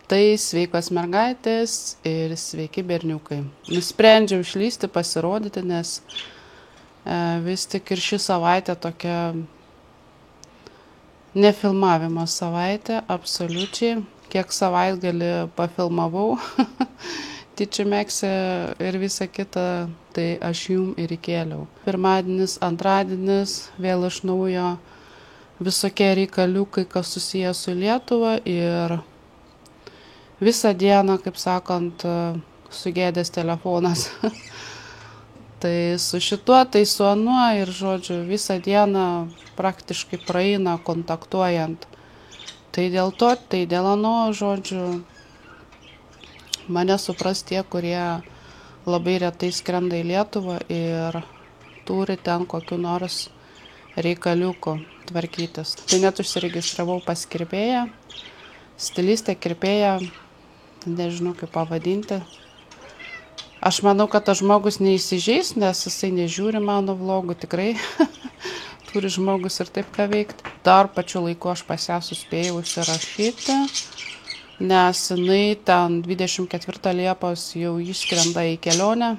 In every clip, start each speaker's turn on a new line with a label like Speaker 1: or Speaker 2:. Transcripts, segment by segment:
Speaker 1: Tai sveikos mergaitės ir sveiki berniukai. Nusprendžiau išlysti, pasirodyti, nes vis tik ir ši savaitė tokia nefilmavimo savaitė, absoliučiai. Kiek savaitgalį pafilmavau, Tyčiamekse ir visa kita, tai aš jum ir įkėliau. Pirmadienis, antradienis, vėl iš naujo visokie reikaliukai, kas susiję su Lietuva ir visą dieną, kaip sakant, sugėdęs telefonas. Tai su šituo, tai su anuo ir, žodžiu, visą dieną praktiškai praeina kontaktuojant. Tai dėl to, tai dėl ano, žodžiu, mane supras tie, kurie labai retai skrenda į Lietuvą ir turi ten kokiu nors reikaliuku tvarkytis. Tai net užsiregistravau pas kirpėją, stilistę kirpėją, nežinau kaip pavadinti. Aš manau, kad tas žmogus neįsižeis, nes jisai nežiūri mano vlogų, tikrai turi žmogus ir taip ką veikti. Dar pačiu laiku aš pas ją suspėjau užsirašyti, nes jinai ten 24 Liepos jau išskrenda į kelionę.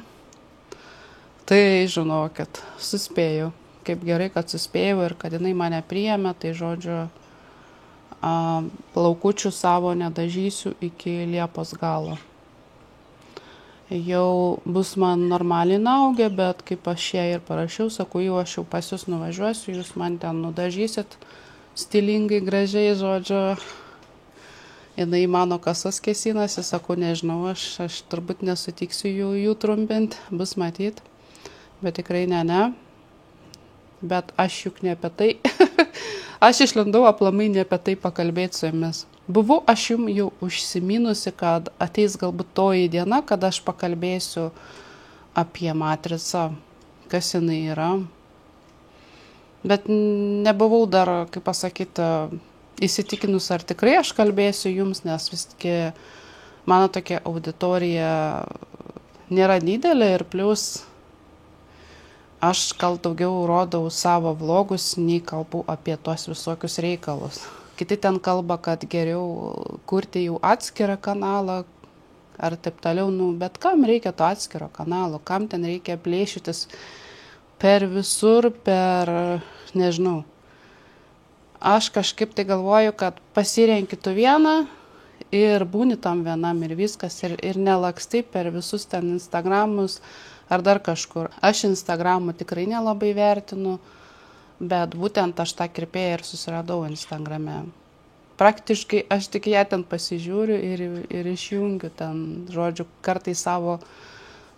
Speaker 1: Tai žinokit, suspėjau. Kaip gerai, kad suspėjau ir kad jinai mane priėmė, tai žodžiu, plaukučių savo nedažysiu iki Liepos galo. Jau bus man normaliai naugę, bet kaip aš ją ir parašiau, sakau, jau aš jau pas jūs nuvažiuosiu, jūs man ten nudažysit stilingai, gražiai, žodžiu. Jinai mano kasas kėsinasi, sakau, nežinau, aš turbūt nesutiksiu jų trumpinti, bus matyt, bet tikrai ne. Bet aš juk ne apie tai. Aš išlindau aplamai ne apie tai pakalbėti su jumis. Buvau aš jums jau užsiminusi, kad ateis galbūt toji diena, kad aš pakalbėsiu apie matricą, kas jinai yra. Bet nebuvau dar, kaip pasakyti, įsitikinus, ar tikrai aš kalbėsiu jums, nes vis tik mano tokia auditorija nėra didelė ir plus aš gal daugiau rodau savo vlogus, nei kalbu apie tuos visokius reikalus. Kiti ten kalba, kad geriau kurti jau atskirą kanalą ar taip toliau, bet kam reikia to atskiro kanalo, kam ten reikia plėšytis per visur, nežinau. Aš kažkaip tai galvoju, kad pasirenki tu vieną ir būni tam vienam ir viskas, ir nelakstai per visus ten Instagramus ar dar kažkur. Aš Instagramą tikrai nelabai vertinu, bet būtent aš tą kirpėją ir susiradau Instagrame. Praktiškai aš tik ją ten pasižiūriu ir išjungiu ten, žodžiu, kartais savo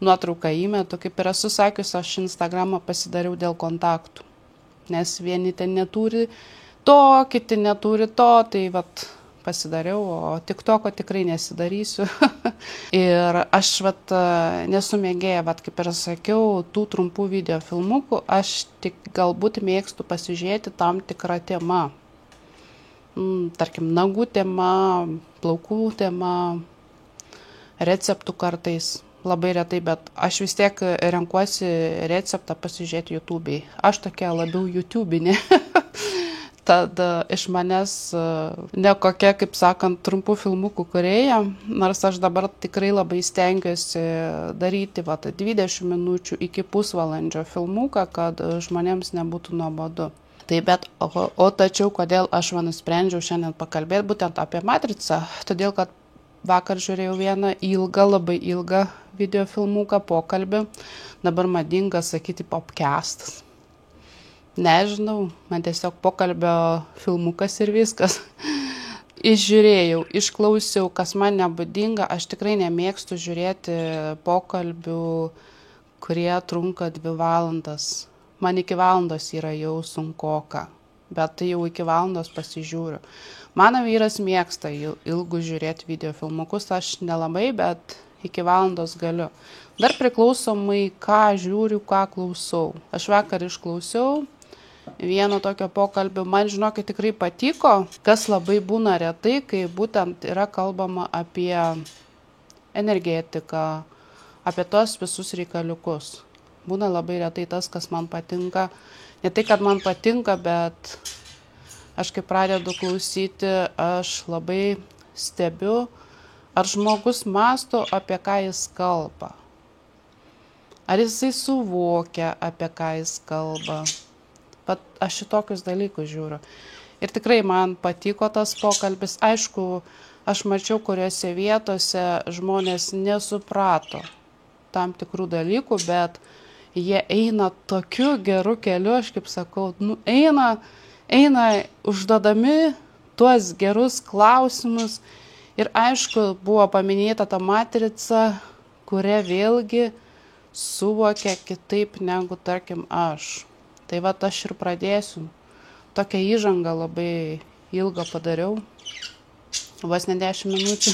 Speaker 1: nuotrauką įmetu. Kaip ir esu sakius, aš Instagramą pasidariau dėl kontaktų, nes vieni ten neturi to, kiti neturi to, tai vat pasidariau, o TikToko tikrai nesidarysiu. Ir aš nesu mėgėja, kaip ir sakiau, tų trumpų video filmukų, aš tik galbūt mėgstu pasižiūrėti tam tikrą temą. Tarkim, nagų tema, plaukų tema, receptų kartais, labai retai, bet aš vis tiek renkuosi receptą pasižiūrėti YouTube'ai. Aš tokia labiau YouTube'inė. Tad iš manęs ne kokia, kaip sakant, trumpų filmukų kūrėja, nors aš dabar tikrai labai stengiuosi daryti 20 minučių iki pusvalandžio filmuką, kad žmonėms nebūtų nuobodu. Tai bet, tačiau kodėl aš nusprendžiau šiandien pakalbėti būtent apie matricą, todėl kad vakar žiūrėjau vieną labai ilgą video filmuką, pokalbį, dabar madinga sakyti popcastas. Nežinau, man tiesiog pokalbio filmukas ir viskas. Išžiūrėjau, išklausiau, kas man nebūdinga. Aš tikrai nemėgstu žiūrėti pokalbių, kurie trunka 2 valandas. Man iki valandos yra jau sunkoka, bet tai jau iki valandos pasižiūriu. Mano vyras mėgsta ilgus žiūrėti video filmukus, aš nelabai, bet iki valandos galiu. Dar priklausomai, ką žiūriu, ką klausau. Aš vakar išklausiau vieno tokio pokalbio, man žinokit tikrai patiko, kas labai būna retai, kai būtent yra kalbama apie energetiką, apie tos visus reikaliukus. Būna labai retai tas, kas man patinka. Ne tai, kad man patinka, bet aš kai pradedu klausyti, aš labai stebiu, ar žmogus mąsto, apie ką jis kalba. Ar jisai suvokia, apie ką jis kalba. Bet aš šitokius dalykus žiūriu. Ir tikrai man patiko tas pokalbis. Aišku, aš mačiau, kuriuose vietose žmonės nesuprato tam tikrų dalykų, bet jie eina tokiu geru keliu, aš kaip sakau, eina užduodami tuos gerus klausimus. Ir aišku, buvo paminėta ta matrica, kuria vėlgi suvokia kitaip negu, tarkim, aš. Tai va, aš ir pradėsiu. Tokią įžangą labai ilgą padariau. Vos ne 10 minučių.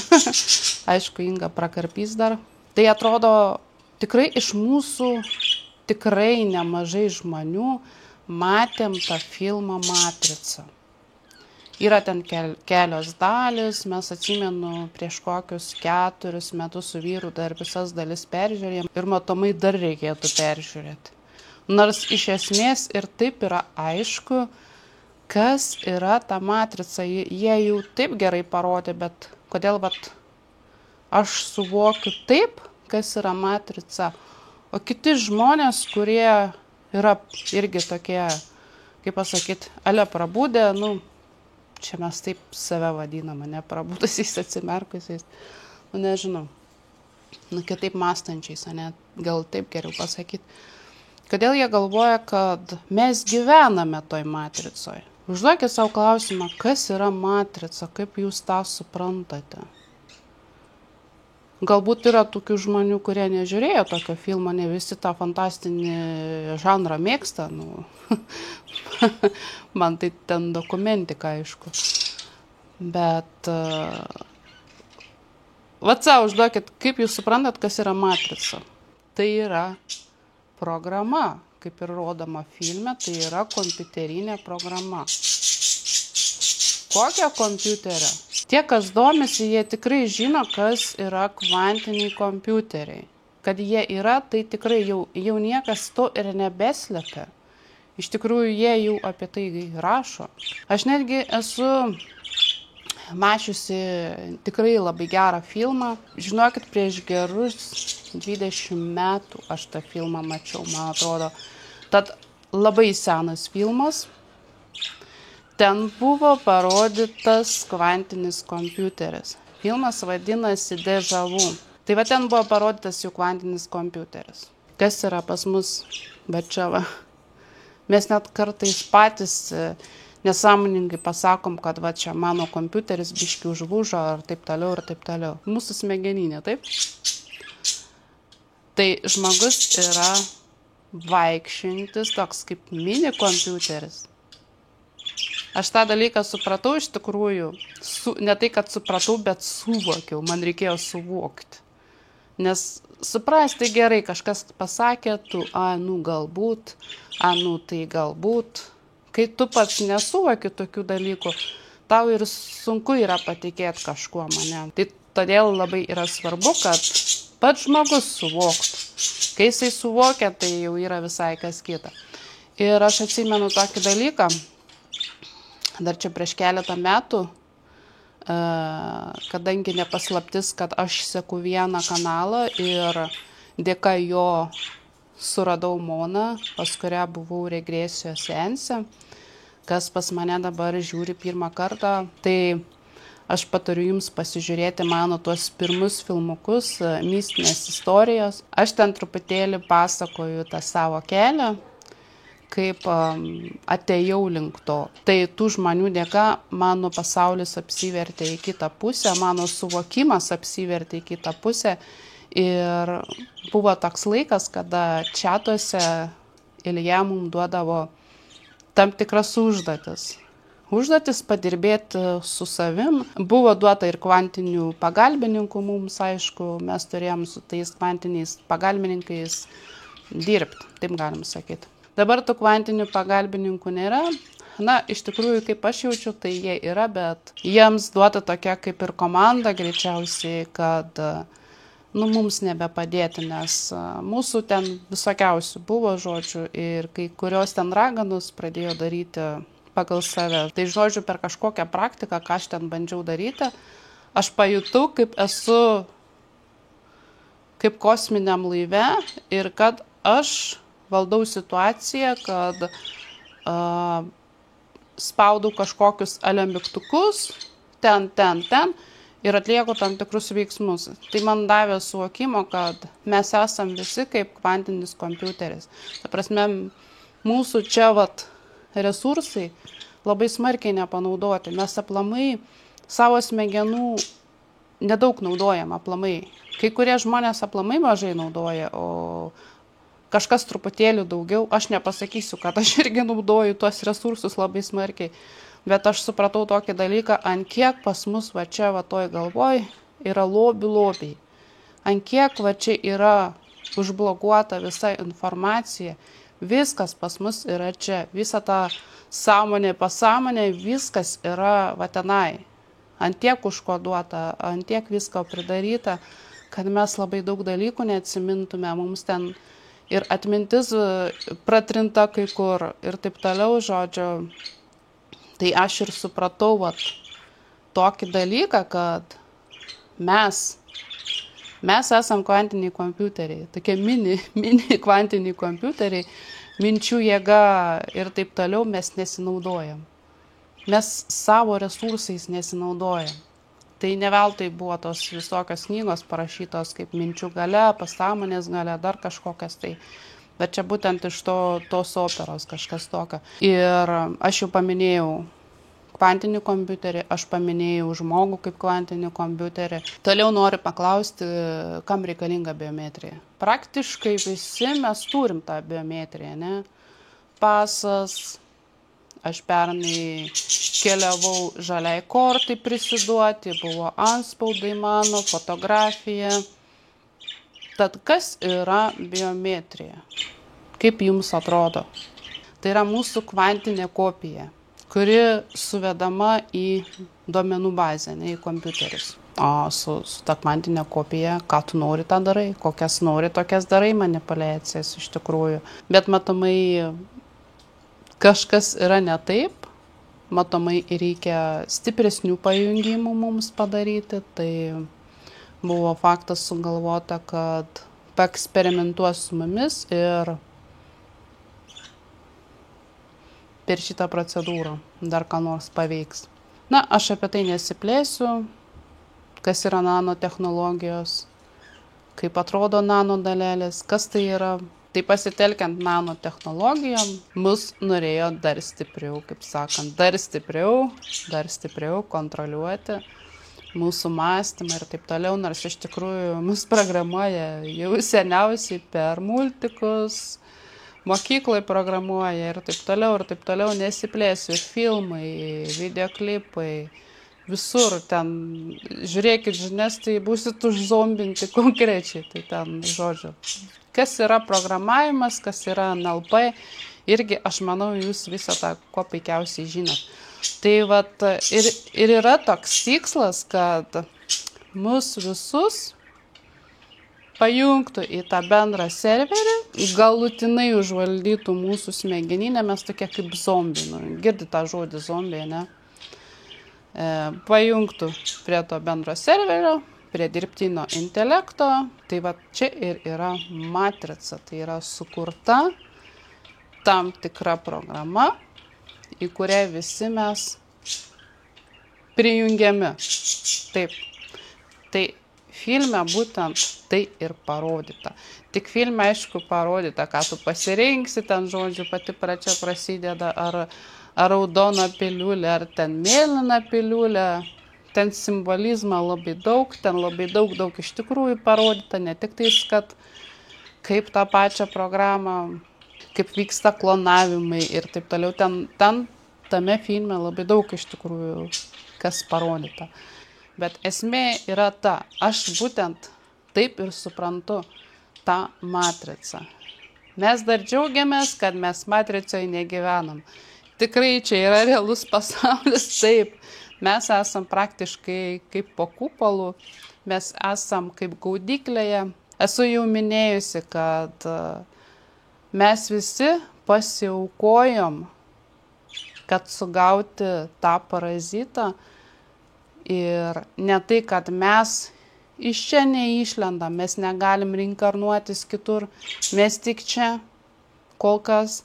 Speaker 1: Aišku, Inga prakarpys dar. Tai atrodo, tikrai iš mūsų tikrai nemažai žmonių matėm tą filmą Matrica. Yra ten kelios dalis, mes atsimenu prieš kokius 4 metus su vyru dar visas dalis peržiūrėjom ir matomai dar reikėtų peržiūrėti. Nors iš esmės ir taip yra aišku, kas yra ta matrica. Jie jau taip gerai parodė, bet kodėl aš suvokiu taip, kas yra matrica. O kiti žmonės, kurie yra irgi tokie, kaip pasakyti, ale prabudę, čia mes taip save vadinam, ne prabudusiais, atsimerkusiais, nežinau, kitaip mąstančiais, ne, gal taip geriau pasakyti. Kodėl jie galvoja, kad mes gyvename toj matricoje? Užduokit savo klausimą, kas yra matrica, kaip jūs tą suprantate. Galbūt yra tokių žmonių, kurie nežiūrėjo tokio filmo, ne visi tą fantastinį žanrą mėgsta. Man tai ten dokumentika, aišku. Bet savo užduokit, kaip jūs suprantat, kas yra matrica. Tai yra programa, kaip ir rodoma filme, tai yra kompiuterinė programa. Kokią kompiuterę? Tie, kas domisi, jie tikrai žino, kas yra kvantiniai kompiuteriai. Kad jie yra, tai tikrai jau niekas to ir nebeslepia. Iš tikrųjų, jie jau apie tai rašo. Aš netgi esu mačiusi tikrai labai gerą filmą. Žinokit, prieš gerus 20 metų aš tą filmą mačiau, man atrodo. Tad labai senas filmas. Ten buvo parodytas kvantinis kompiuteris. Filmas vadinasi Deja Vu. Tai ten buvo parodytas jų kvantinis kompiuteris. Kas yra pas mus, bet čia va. Mes net kartais patys nesąmoningai pasakom, kad čia mano kompiuteris biški užlūžo ar taip toliau ir taip toliau. Mūsų smegeninė, taip? Tai žmogus yra vaikščiojantis toks kaip mini kompiuteris. Aš tą dalyką supratau iš tikrųjų, ne tai, kad supratau, bet suvokiau, man reikėjo suvokti. Nes suprasti gerai, kažkas pasakė, galbūt, tai galbūt. Kai tu pats nesuvoki tokių dalykų, tau ir sunku yra patikėti kažkuo mane. Tai todėl labai yra svarbu, kad pats žmogus suvoktų. Kai jisai suvokia, tai jau yra visai kas kita. Ir aš atsimenu tokį dalyką, dar čia prieš keletą metų, kadangi nepaslaptis, kad aš seku vieną kanalą ir dėka jo suradau Moną, pas kurią buvau regresijos seanse, kas pas mane dabar žiūri pirmą kartą, tai aš patariu jums pasižiūrėti mano tuos pirmus filmukus, mistinės istorijos. Aš ten truputėlį pasakoju tą savo kelią, kaip atėjau link to. Tai tų žmonių dėka mano pasaulis apsivertė į kitą pusę, mano suvokimas apsivertė į kitą pusę. Ir buvo toks laikas, kada čatuose Ilja mums duodavo tam tikras užduotis. Užduotis padirbėti su savim. Buvo duota ir kvantinių pagalbininkų mums, aišku, mes turėjom su tais kvantiniais pagalbininkais dirbti, taip galim sakyti. Dabar tų kvantinių pagalbininkų nėra. Iš tikrųjų, kaip aš jaučiu, tai jie yra, bet jiems duota tokia kaip ir komanda greičiausiai, kad mums nebepadėti, nes mūsų ten visokiausių buvo žodžių ir kai kurios ten raganos pradėjo daryti pagal save. Tai žodžiu, per kažkokią praktiką, ką aš ten bandžiau daryti, aš pajutau, kaip esu kaip kosminiam laive ir kad aš valdau situaciją, kad spaudau kažkokius mygtukus ten ir atlieku tam tikrus veiksmus. Tai man davė suvokimo, kad mes esam visi kaip kvantinis kompiuteris. Ta prasme, mūsų čia resursai labai smarkiai nepanaudoti. Mes aplamai savo smegenų nedaug naudojam aplamai. Kai kurie žmonės aplamai mažai naudoja, o kažkas truputėlį daugiau. Aš nepasakysiu, kad aš irgi naudoju tuos resursus labai smarkiai, bet aš supratau tokį dalyką, ant kiek pas mus čia toj galvoj yra lobiai. Ant kiek čia yra užblokuota visa informacija. Viskas pas mus yra čia. Visa ta sąmonė, pasąmonė, viskas yra tenai. Ant tiek užkoduota, ant tiek visko pridaryta, kad mes labai daug dalykų neatsimintume. Mums ten ir atmintis pratrinta kai kur ir taip toliau, žodžiu. Tai aš ir supratau tokį dalyką, kad mes esam kvantiniai kompiuteriai, tokie mini kvantiniai kompiuteriai, minčių jėga ir taip toliau mes nesinaudojam. Mes savo resursais nesinaudojam. Tai ne veltui buvo tos visokios knygos parašytos kaip minčių galia, pasąmonės galia, dar kažkokias tai. Bet čia būtent iš tos operos kažkas tokio. Ir aš jau paminėjau kvantinį kompiuterį, aš paminėjau žmogų kaip kvantinį kompiuterį. Toliau noriu paklausti, kam reikalinga biometrija. Praktiškai visi mes turim tą biometriją, ne? Pasas. Aš pernai keliavau žaliai kortai prisiduoti, buvo antspaudai mano, fotografija. Tad kas yra biometrija? Kaip jums atrodo? Tai yra mūsų kvantinė kopija, kuri suvedama į duomenų bazę, ne į kompiuterius. O su ta kvantinė kopija, ką tu nori, tą darai, kokias nori, tokias darai manipulacijas iš tikrųjų. Bet matomai kažkas yra ne taip, matomai reikia stipresnių pajungimų mums padaryti, tai buvo faktas sugalvota, kad paeksperimentuos su mumis ir per šitą procedūrą dar ką nors paveiks. Na, aš apie tai nesiplėsiu, kas yra nanotechnologijos, kaip atrodo nanodalelės, kas tai yra. Tai pasitelkiant nanotechnologijom, mus norėjo dar stipriau, kaip sakant, dar stipriau kontroliuoti mūsų mąstymą ir taip toliau, nors iš tikrųjų mus programuoja jau seniausiai per multikus, mokykloje programuoja ir taip toliau, nesiplėsiu, filmai, videoklipai, visur ten, žiūrėkit žinias, tai būsit užzombinti konkrečiai, tai ten žodžiu. Kas yra programavimas, kas yra NLP, irgi aš manau, jūs visą tą kuo puikiausiai žinot. Tai ir yra toks tikslas, kad mus visus pajungtų į tą bendrą serverį, galutinai užvaldytų mūsų smegeninę, mes tokie kaip zombiai, girdite tą žodį zombiai, ne? Pajungtų prie to bendro serverio, prie dirbtinio intelekto, tai čia ir yra matrica, tai yra sukurta tam tikra programa, į kurią visi mes prijungiami. Taip, tai filme būtent tai ir parodyta. Tik filme, aišku, parodyta, ką tu pasirinksi, ten žodžiu pati pradžia prasideda, ar raudona piliulė, ar ten mėlyna piliulė. Ten simbolizmo labai daug, ten labai daug iš tikrųjų parodyta, ne tik tais, kad kaip tą pačią programą, kaip vyksta klonavimai ir taip toliau. Ten tame filme labai daug iš tikrųjų kas parodyta. Bet esmė yra ta, aš būtent taip ir suprantu tą matricą. Mes dar džiaugiamės, kad mes matricoje negyvenam. Tikrai čia yra realus pasaulis, taip. Mes esam praktiškai kaip po kupolu, mes esam kaip gaudyklėje. Esu jau minėjusi, kad mes visi pasiaukojom, kad sugauti tą parazitą Ir ne tai, kad mes iš čia neišlendam, mes negalim reinkarnuotis kitur, mes tik čia kol kas,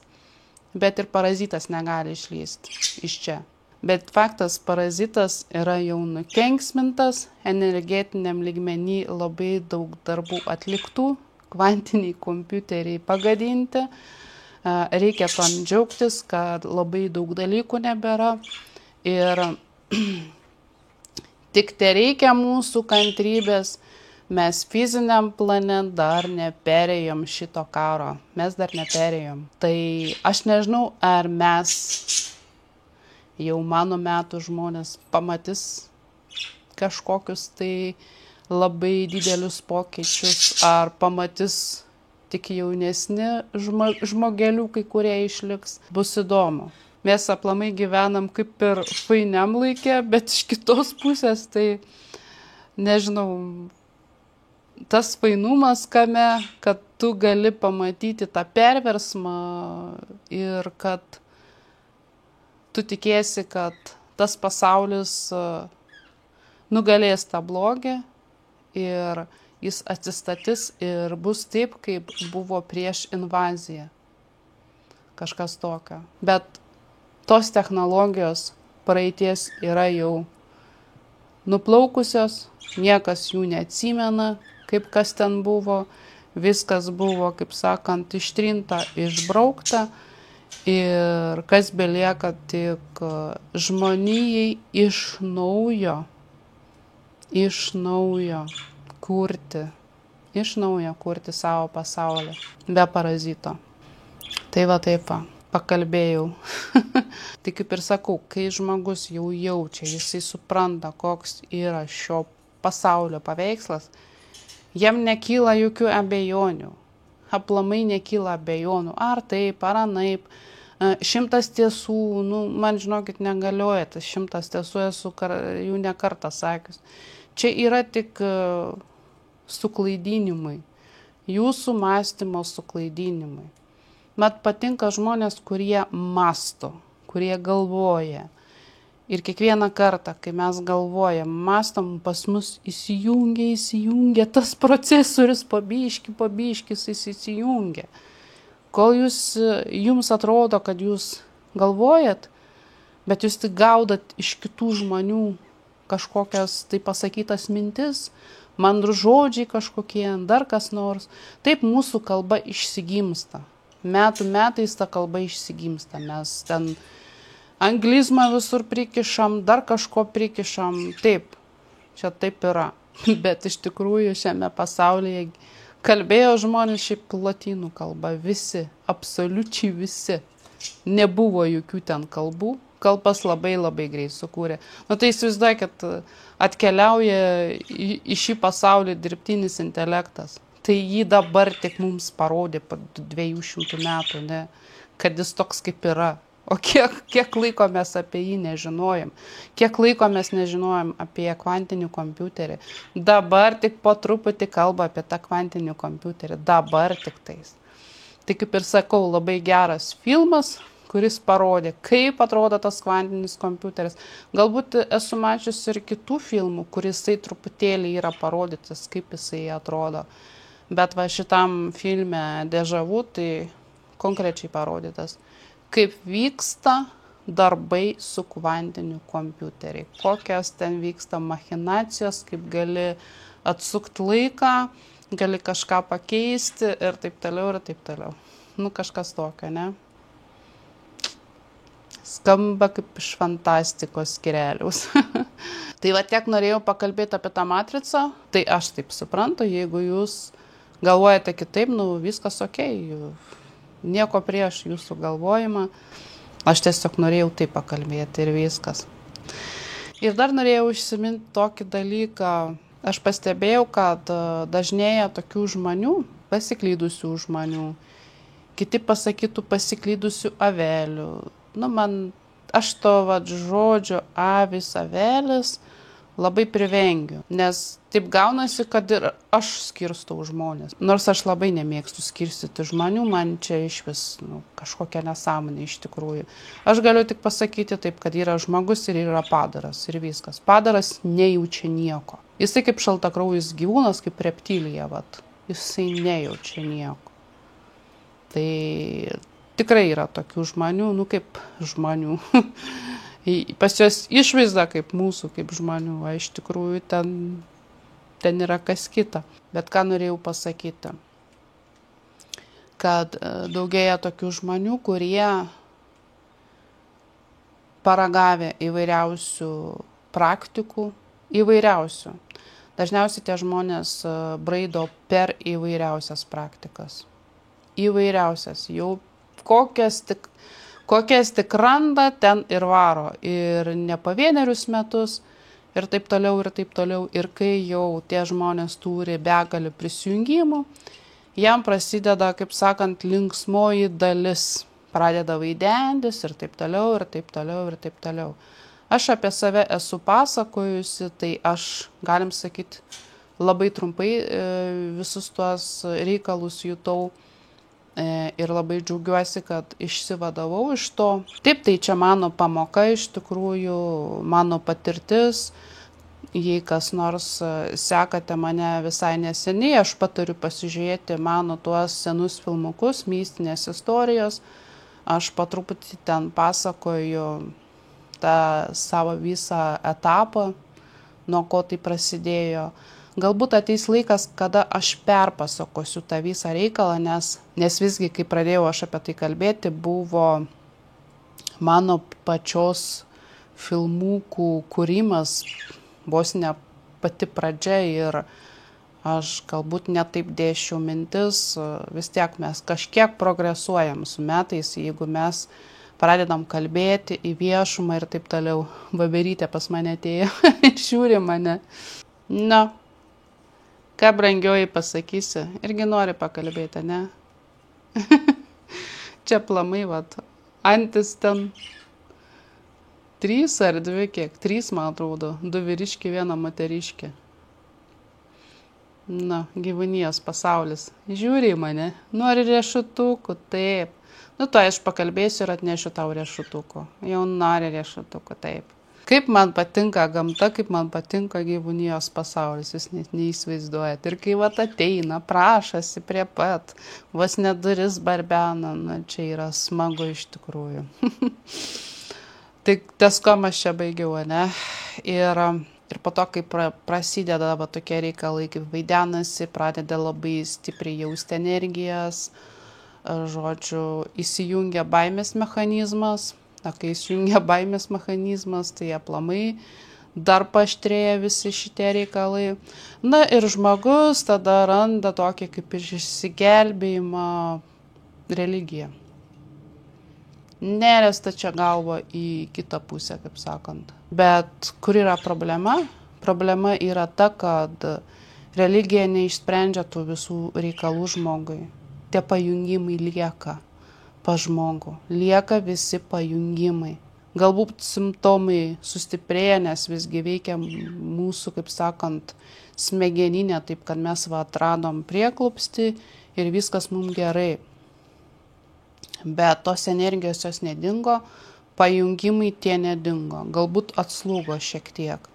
Speaker 1: bet ir parazitas negali išlysti iš čia. Bet faktas, parazitas yra jau nukenksmintas, energetiniam lygmenį labai daug darbų atliktų, kvantiniai kompiuteriai pagadinti. Reikia tam džiaugtis, kad labai daug dalykų nebėra ir tik te reikia mūsų kantrybės. Mes fiziniam plane dar neperėjom šito karo. Mes dar neperėjom. Tai aš nežinau, ar mes jau mano metų žmonės pamatys kažkokius tai labai didelius pokyčius, ar pamatys tik jaunesni žmogeliukai, kurie išliks. Bus įdomu. Mes aplamai gyvenam kaip ir fainiam laikė, bet iš kitos pusės tai, nežinau, tas fainumas kame, kad tu gali pamatyti tą perversmą ir kad tu tikėsi, kad tas pasaulis nugalės tą blogį ir jis atsistatys ir bus taip, kaip buvo prieš invaziją. Kažkas tokio. Bet tos technologijos praeities yra jau nuplaukusios, niekas jų neatsimena, kaip kas ten buvo, viskas buvo, kaip sakant, ištrinta, išbraukta ir kas belieka tik žmonijai iš naujo kurti savo pasaulį be parazito. Tai va taip va, pakalbėjau. Tai kaip ir sakau, kai žmogus jau jaučia, jisai supranta, koks yra šio pasaulio paveikslas, jam nekyla jokių abejonių. Aplamai nekyla abejonių. Ar taip, ar anaip. 100 tiesų, man žinokit, negalioja. Tas 100 tiesų esu jų ne kartą sakius. Čia yra tik suklaidinimai. Jūsų mąstymo suklaidinimai. Man patinka žmonės, kurie mąsto, kurie galvoja. Ir kiekvieną kartą, kai mes galvojam, mąstom, pas mus įsijungia tas procesorius, pabiškis įsijungia. Kol jums atrodo, kad jūs galvojat, bet jūs tik gaudat iš kitų žmonių kažkokias tai pasakytas mintis, mandrų žodžiai kažkokie, dar kas nors. Taip mūsų kalba išsigimsta. Metų metais ta kalba išsigimsta. Mes ten anglizmą visur prikišam, dar kažko prikišam. Taip, čia taip yra. Bet iš tikrųjų šiame pasaulyje kalbėjo žmonės šiaip lotynų kalba. Visi, absoliučiai visi. Nebuvo jokių ten kalbų. Kalbas labai labai greit sukūrė. Tai įsivaizduoju, kad atkeliauja į šį pasaulį dirbtinis intelektas. Tai jį dabar tik mums parodė po 200 metų, ne, kad jis toks kaip yra. O kiek laiko mes apie jį nežinojom, kiek laiko mes nežinojom apie kvantinį kompiuterį. Dabar tik po truputį kalba apie tą kvantinį kompiuterį, dabar tik tais. Tai kaip ir sakau, labai geras filmas, kuris parodė, kaip atrodo tas kvantinis kompiuteris. Galbūt esu mačius ir kitų filmų, kuris tai truputėlį yra parodytas, kaip jisai atrodo. Bet va šitam filme Deja Vu tai konkrečiai parodytas, kaip vyksta darbai su kvantiniu kompiuteriu. Kokios ten vyksta machinacijos, kaip gali atsukti laiką, gali kažką pakeisti ir taip toliau ir taip toliau. Kažkas tokio, ne? Skamba kaip iš fantastikos skyreliaus. Tai va tiek norėjau pakalbėti apie tą matricą. Tai aš taip suprantu, jeigu jūs galvojate kitaip, viskas okei. Nieko prieš jūsų galvojimą. Aš tiesiog norėjau taip pakalbėti ir viskas. Ir dar norėjau užsiminti tokį dalyką. Aš pastebėjau, kad dažnėja tokių žmonių, pasiklydusių žmonių. Kiti pasakytų pasiklydusių avelių. Aš to žodžio avis, avelis labai privengiu, nes taip gaunasi, kad ir aš skirstau žmonės. Nors aš labai nemėgstu skirstyti žmonių, man čia iš vis kažkokia nesąmonė iš tikrųjų. Aš galiu tik pasakyti taip, kad yra žmogus ir yra padaras ir viskas. Padaras nejaučia nieko. Jisai kaip šaltakraujis gyvūnas, kaip reptilija, vat. Jisai nejaučia nieko. Tai tikrai yra tokių žmonių, kaip žmonių. Pas juos išvaizda kaip mūsų, kaip žmonių, o iš tikrųjų ten yra kas kita. Bet ką norėjau pasakyti, kad daugėja tokių žmonių, kurie paragavę įvairiausių praktikų, įvairiausių. Dažniausiai tie žmonės braido per įvairiausias praktikas. Įvairiausias, jau kokias tik randa, ten ir varo. Ir ne po 1 metus, ir taip toliau, ir taip toliau. Ir kai jau tie žmonės turi begalį prisijungimų, jam prasideda, kaip sakant, linksmoji dalis. Pradeda vaidentis ir taip toliau, ir taip toliau, ir taip toliau. Aš apie save esu pasakojusi, tai aš, galim sakyti, labai trumpai visus tuos reikalus jutau. Ir labai džiaugiuosi, kad išsivadavau iš to. Taip, tai čia mano pamoka, iš tikrųjų, mano patirtis. Jei kas nors sekate mane visai neseniai, aš patariu pasižiūrėti mano tuos senus filmukus, mistinės istorijos. Aš po truputį ten pasakoju tą savo visą etapą, nuo ko tai prasidėjo. Galbūt ateis laikas, kada aš perpasakosiu tą visą reikalą, nes visgi, kai pradėjau aš apie tai kalbėti, buvo mano pačios filmukų kūrimas, vos ne pati pradžia ir aš galbūt netaip dėsčiau mintis, vis tiek mes kažkiek progresuojam su metais, jeigu mes pradedam kalbėti į viešumą ir taip toliau. Baberytė pas mane atėjo ir žiūri mane. Na. Ką brangioji pasakysi, irgi nori pakalbėti, ne? Čia plamai, vat, antis ten 3 ar 2, kiek? 3, man atrodo, 2 vyriški, 1 moteriškė. Na, gyvūnijos pasaulis. Žiūri į mane, nori riešutukų, taip. Nu, to aš pakalbėsiu ir atnešiu tau riešutukų. Jau nori riešutukų, taip. Kaip man patinka gamta, kaip man patinka gyvūnijos pasaulis, jūs net neįsivaizduojat. Ir kai vat ateina, prašasi prie pat, vos ne duris barbena, na, čia yra smagu iš tikrųjų. Tik ties kom aš čia baigiau, ne? Ir po to, kai prasideda tokie reikalai, kaip vaidenasi, pradeda labai stipriai jausti energijas, žodžiu, įsijungia baimės mechanizmas. Na, kai įsijungia baimės mechanizmas, tai aplamai dar paaštrėja visi šitie reikalai. Na ir žmogus tada randa tokį kaip išsigelbėjimą religiją. Neresta čia galvo į kitą pusę, kaip sakant. Bet kur yra problema? Problema yra ta, kad religija neišsprendžia tų visų reikalų žmogui. Tie pajungimai lieka. Pa žmogų. Lieka visi pajungimai. Galbūt simptomai sustiprėja, nes visgi veikia mūsų, kaip sakant, smegeninė, taip kad mes atradom prieklupstį ir viskas mums gerai. Bet tos energijos jos nedingo, pajungimai tie nedingo. Galbūt atslūgo šiek tiek.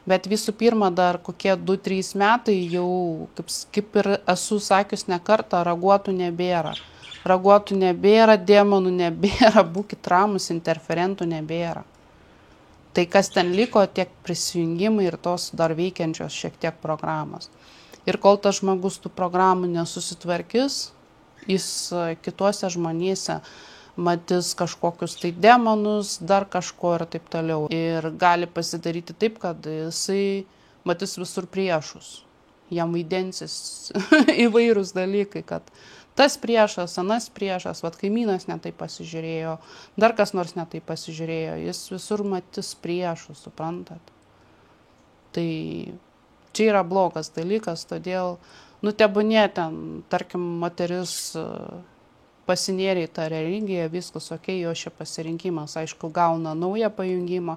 Speaker 1: Bet visų pirma, dar kokie 2-3 metai jau, kaip ir esu sakius ne kartą, raguotų nebėra. Raguotų nebėra, demonų nebėra, būkit ramus, interferentų nebėra. Tai kas ten liko, tiek prisijungimai ir tos dar veikiančios šiek tiek programos. Ir kol tas žmogus tų programų nesusitvarkys, jis kituose žmonėse matys kažkokius tai demonus, dar kažko ir taip toliau. Ir gali pasidaryti taip, kad jisai matys visur priešus. Jam vaidensis įvairūs dalykai, kad tas priešas, anas priešas, vat kaimynas netai pasižiūrėjo, dar kas nors netai pasižiūrėjo, jis visur matys priešus, suprantat. Tai čia yra blogas dalykas, todėl, tebūnie ten, tarkim, moteris pasinėrė į tą religiją, viskas okei, jo šia pasirinkimas, aišku, gauna naują pajungimą,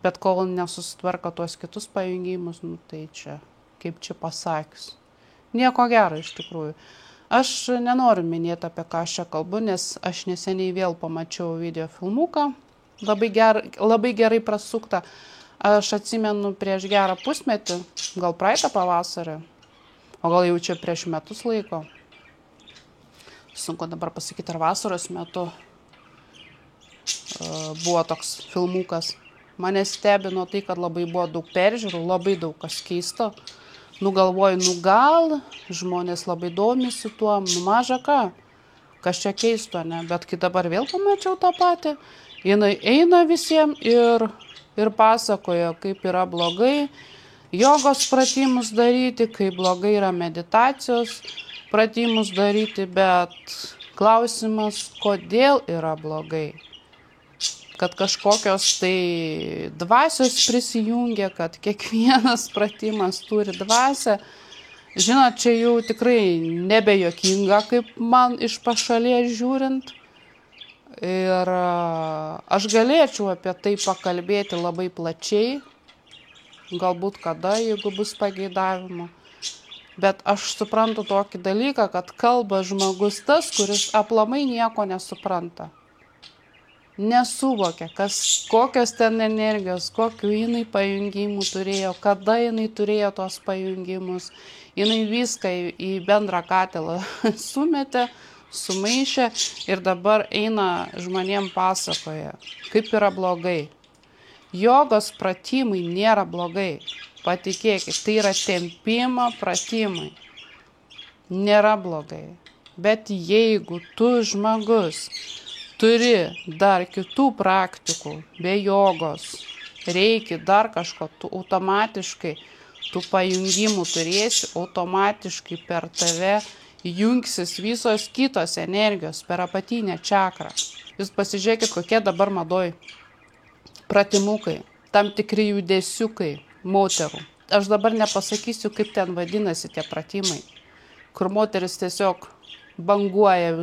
Speaker 1: Bet kol nesusitvarko tuos kitus pajungimus, nu, tai čia, kaip čia pasakius. Nieko gero iš tikrųjų. Aš nenoriu minėti, apie ką aš čia kalbu, nes aš neseniai vėl pamačiau video filmuką, labai gerai prasuktą. Aš atsimenu prieš gerą pusmetį, gal praeitą pavasarį, o gal jau čia prieš metus laiko. Sunku dabar pasakyti, ar vasaros metu buvo toks filmukas. Mane stebino tai, kad labai buvo daug peržiūrų, labai daug kas keisto. Galvoju, gal žmonės labai domisi tuo, maža ką, kas čia keisto, ne? Bet kai dabar vėl pamačiau tą patį, jinai eina visiems ir pasakoja, kaip yra blogai jogos pratimus daryti, kaip blogai yra meditacijos pratimus daryti, bet klausimas, kodėl yra blogai. Kad kažkokios tai dvasios prisijungia, kad kiekvienas pratimas turi dvasią. Žinot, čia jau tikrai nebejokinga, kaip man iš pašalies žiūrint. Ir aš galėčiau apie tai pakalbėti labai plačiai, galbūt kada, jeigu bus pageidavimo. Bet aš suprantu tokį dalyką, kad kalba žmogus tas, kuris aplamai nieko nesupranta. Nesuvokia, kokios ten energijos, kokių jinai pajungimų turėjo, kada jinai turėjo tos pajungimus. Jinai viską į bendrą katilą sumetė, sumaišė ir dabar eina žmonėm pasakoja, kaip yra blogai. Jogos pratimai nėra blogai, patikėkit, tai yra tempimo pratimai. Nėra blogai. Bet jeigu tu žmogus turi dar kitų praktikų, be jogos, reikia dar kažko, tu automatiškai, tų pajungimų turėsi, automatiškai per tave jungsis visos kitos energijos per apatinę čakrą. Jūs pasižiūrėkit, kokie dabar madoj pratimukai, tam tikri judesiukai moterų. Aš dabar nepasakysiu, kaip ten vadinasi tie pratimai, kur moteris tiesiog banguoja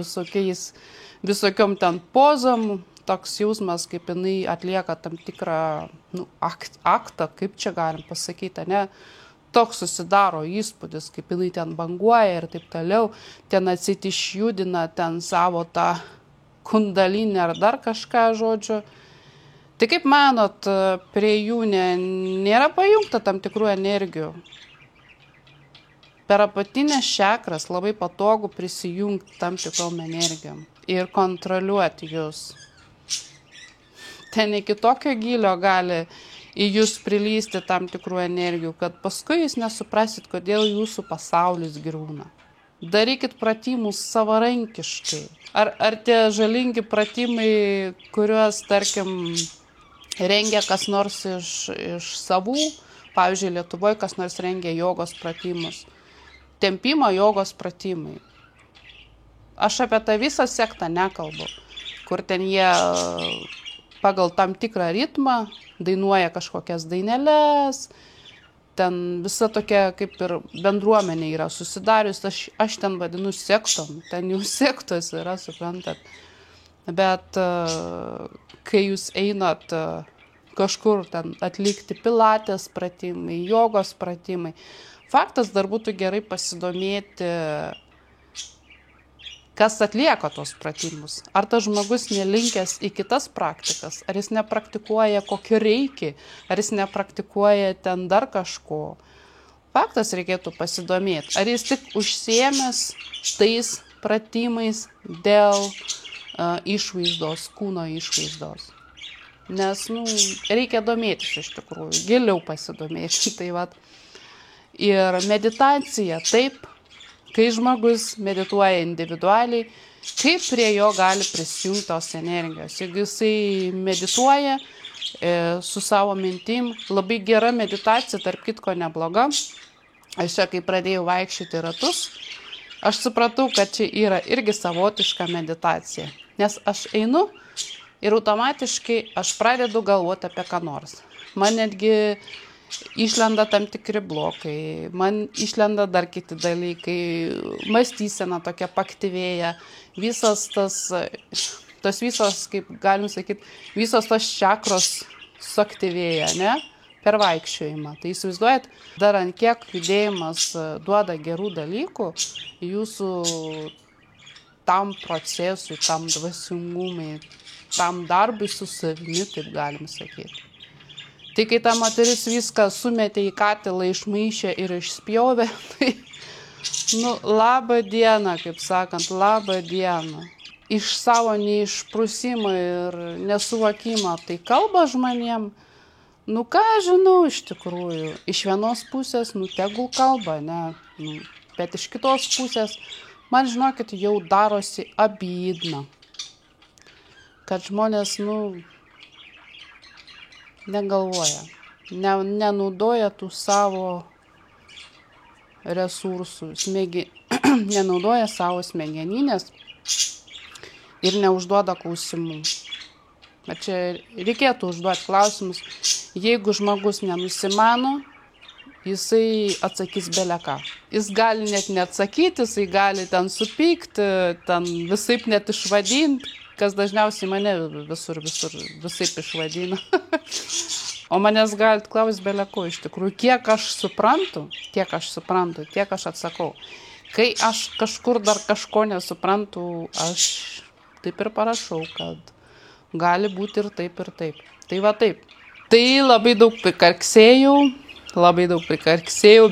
Speaker 1: visokiom ten pozom, toks jausmas, kaip jinai atlieka tam tikrą aktą, kaip čia galim pasakyti, ne? Toks susidaro įspūdis, kaip jinai ten banguoja ir taip toliau, ten atsit išjudina ten savo tą kundalinį ar dar kažką, žodžiu. Tai kaip manot, prie jų nėra pajungta tam tikrų energijų? Per apatinės čakras labai patogu prisijungti tam tikrom energijom ir kontroliuoti jūs. Ten iki tokio gylio gali į jūs prilysti tam tikrų energijų, kad paskui jūs nesuprasit, kodėl jūsų pasaulis griūna. Darykit pratimus savarankiškai. Ar tie žalingi pratimai, kuriuos, tarkim, rengia kas nors iš savų, pavyzdžiui, Lietuvoje kas nors rengia jogos pratimus. Tempimo jogos pratimai. Aš apie tą visą sektą nekalbu, kur ten jie pagal tam tikrą ritmą dainuoja kažkokias daineles, ten visa tokia kaip ir bendruomenė yra susidarius, aš ten vadinu sektom, ten jau sektos yra, suprantat. Bet kai jūs einat kažkur ten atlikti pilatės pratimai, jogos pratimai, faktas dar būtų gerai pasidomėti, kas atlieka tos pratimus. Ar tas žmogus nelinkęs į kitas praktikas, ar jis nepraktikuoja kokio reikia, ar jis nepraktikuoja ten dar kažko. Faktas reikėtų pasidomėti, ar jis tik užsiėmęs tais pratimais dėl išvaizdos, kūno išvaizdos. Nes, reikia domėtis iš tikrųjų, giliau pasidomėti. Tai vat. Ir meditacija, taip, kai žmogus medituoja individualiai, kaip prie jo gali prisijungti tos energijos. Jeigu jisai medituoja su savo mintim, labai gera meditacija, tarp kitko nebloga. Aš čia, kai pradėjau vaikščioti ratus, aš supratau, kad čia yra irgi savotiška meditacija. Nes aš einu ir automatiškai aš pradedu galvoti apie ką nors. Man netgi išlenda tam tikri blokai, man išlenda dar kiti dalykai, mąstysena tokia paaktyvėja, visos, kaip galim sakyti, visos tos čakros suaktyvėja, ne? Per vaikščiojimą. Tai įsivaizduojat, dar ant kiek judėjimas duoda gerų dalykų jūsų tam procesui, tam dvasingumui, tam darbui su savimi, taip galim sakyti. Tai kai ta moteris viską sumetė į katilą, išmaišė ir išspjovė, tai, labą dieną, kaip sakant, labą dieną. Iš savo neišprusimo ir nesuvokimo, tai kalba žmonėm, ką žinau iš tikrųjų, iš vienos pusės, tegul kalba, ne, bet iš kitos pusės, man žinokit, jau darosi abydna, kad žmonės, negalvoja, nenaudoja tų savo resursų, nenaudoja savo smegeninės ir neužduoda klausimų. Bet čia reikėtų užduoti klausimus. Jeigu žmogus nenusimano, jisai atsakys beleką. Jis gali net neatsakyti, jisai gali ten supykti, ten visaip net išvadinti, kas dažniausiai mane visur visaip išvadina. O manęs galit klausti beleko iš tikrųjų. Kiek aš suprantu, tiek aš atsakau. Kai aš kažkur dar kažko nesuprantu, aš taip ir parašau, kad gali būti ir taip, ir taip. Tai va taip. Tai labai daug prikarksėjau,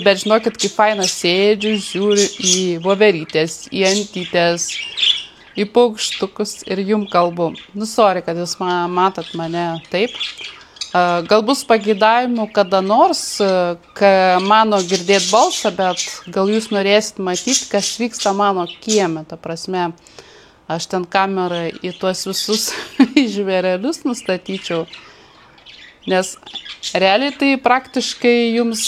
Speaker 1: bet žinokit, kaip faina sėdžiu, žiūriu į voverytės, į antytės, į paukštukus ir jum kalbu. Sorry, kad jūs matot mane taip. Gal bus pageidavimų kada nors, mano girdėt balsą, bet gal jūs norėsit matyti, kas vyksta mano kieme, ta prasme. Aš ten kamerą į tuos visus žvėrelius nustatyčiau, nes realiai tai praktiškai jums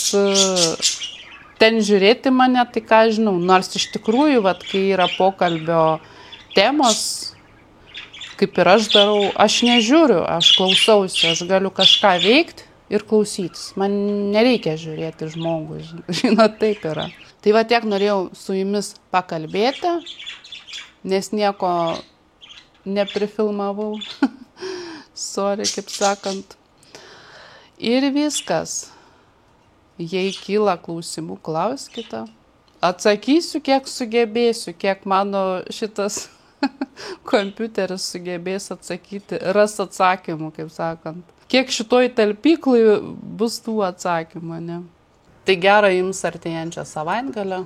Speaker 1: ten žiūrėti mane, tai ką žinau, nors iš tikrųjų, kai yra pokalbio temos, kaip ir aš darau, aš nežiūriu, aš klausausi, aš galiu kažką veikti ir klausytis. Man nereikia žiūrėti žmogų, žinot, taip yra. Tai va tiek norėjau su jumis pakalbėti. Nes nieko neprifilmavau, sorry, kaip sakant. Ir viskas. Jei kyla klausimų, klauskite. Atsakysiu, kiek sugebėsiu, kiek mano šitas kompiuteris sugebės atsakyti, ras atsakymų, kaip sakant. Kiek šitoj talpyklai bus tų atsakymų, ne? Tai gera jums artėjančią savaitgalę.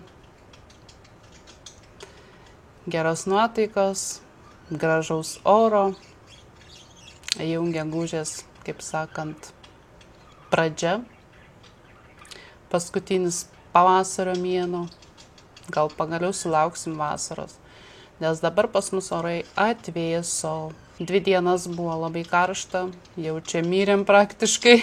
Speaker 1: Geros nuotaikos, gražaus oro, jau gegužės, kaip sakant, pradžia, paskutinis pavasario mėnuo, gal pagaliau sulauksim vasaros, nes dabar pas mus orai atvėso. 2 dienas buvo labai karšta, jau čia myrėm praktiškai.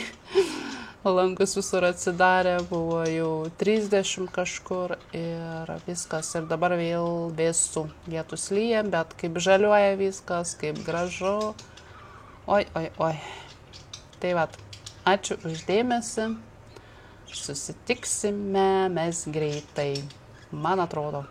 Speaker 1: Langus visur atsidarė, buvo jau 30 kažkur ir viskas. Ir dabar vėl vėsu, lietus lyja, bet kaip žaliuoja viskas, kaip gražu. Oi. Tai vat, ačiū už dėmesį. Susitiksime mes greitai, man atrodo.